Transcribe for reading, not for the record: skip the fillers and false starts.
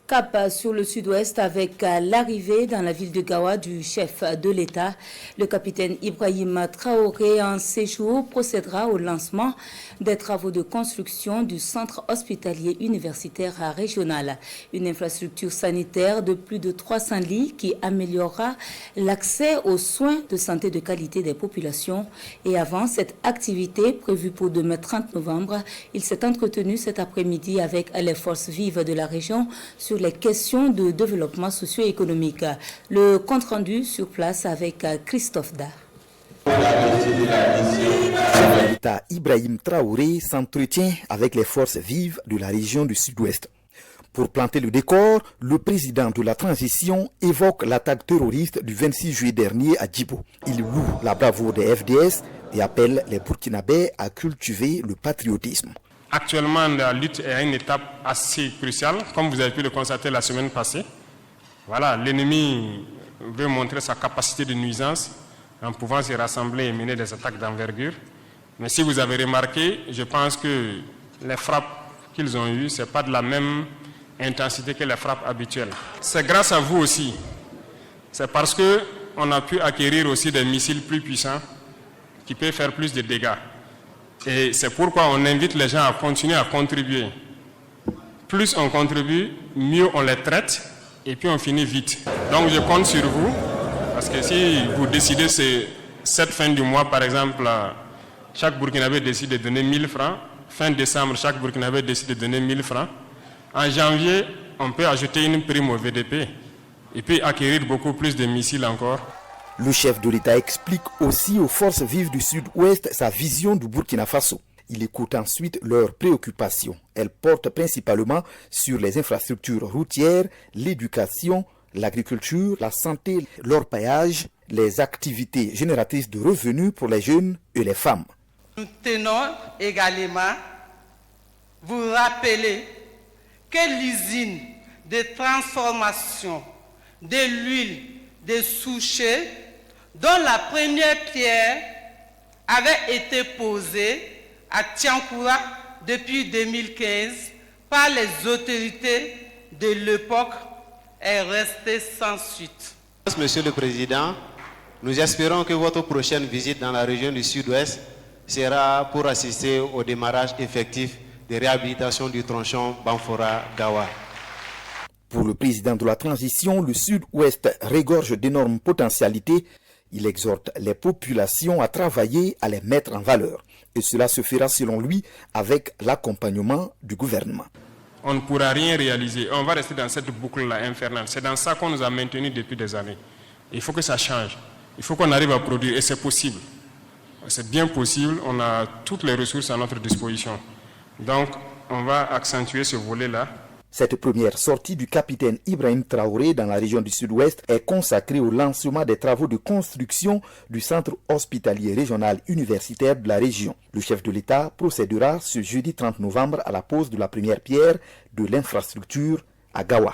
Cap sur le sud-ouest avec l'arrivée dans la ville de Gawa du chef de l'État. Le capitaine Ibrahim Traoré, en séjour, procédera au lancement des travaux de construction du centre hospitalier universitaire régional. Une infrastructure sanitaire de plus de 300 lits qui améliorera l'accès aux soins de santé de qualité des populations. Et avant cette activité prévue pour demain 30 novembre, il s'est entretenu cet après-midi avec les forces vives de la région sur les questions de développement socio-économique. Le compte-rendu sur place avec Christophe Dar. L'État Ibrahim Traoré s'entretient avec les forces vives de la région du Sud-Ouest. Pour planter le décor, le président de la transition évoque l'attaque terroriste du 26 juillet dernier à Djibo. Il loue la bravoure des FDS et appelle les Burkinabés à cultiver le patriotisme. Actuellement, la lutte est à une étape assez cruciale, comme vous avez pu le constater la semaine passée. Voilà, l'ennemi veut montrer sa capacité de nuisance en pouvant se rassembler et mener des attaques d'envergure. Mais si vous avez remarqué, je pense que les frappes qu'ils ont eues, ce n'est pas de la même intensité que les frappes habituelles. C'est grâce à vous aussi. C'est parce qu'on a pu acquérir aussi des missiles plus puissants qui peuvent faire plus de dégâts. Et c'est pourquoi on invite les gens à continuer à contribuer. Plus on contribue, mieux on les traite et puis on finit vite. Donc je compte sur vous, parce que si vous décidez cette fin du mois, par exemple, chaque Burkinabé décide de donner 1000 francs, fin décembre, chaque Burkinabé décide de donner 1000 francs. En janvier, on peut ajouter une prime au VDP et puis acquérir beaucoup plus de missiles encore. Le chef de l'État explique aussi aux forces vives du Sud-Ouest sa vision du Burkina Faso. Il écoute ensuite leurs préoccupations. Elles portent principalement sur les infrastructures routières, l'éducation, l'agriculture, la santé, l'orpaillage, les activités génératrices de revenus pour les jeunes et les femmes. Nous tenons également vous rappeler que l'usine de transformation de l'huile de Souchet, dont la première pierre avait été posée à Tiankoura depuis 2015 par les autorités de l'époque, est restée sans suite. Monsieur le Président, nous espérons que votre prochaine visite dans la région du Sud-Ouest sera pour assister au démarrage effectif de réhabilitation du tronçon Banfora-Gawa. Pour le président de la transition, le Sud-Ouest regorge d'énormes potentialités. Il exhorte les populations à travailler à les mettre en valeur. Et cela se fera selon lui avec l'accompagnement du gouvernement. On ne pourra rien réaliser. On va rester dans cette boucle-là infernale. C'est dans ça qu'on nous a maintenus depuis des années. Il faut que ça change. Il faut qu'on arrive à produire. Et c'est possible. C'est bien possible. On a toutes les ressources à notre disposition. Donc, on va accentuer ce volet-là. Cette première sortie du capitaine Ibrahim Traoré dans la région du Sud-Ouest est consacrée au lancement des travaux de construction du centre hospitalier régional universitaire de la région. Le chef de l'État procédera ce jeudi 30 novembre à la pose de la première pierre de l'infrastructure à Gawa.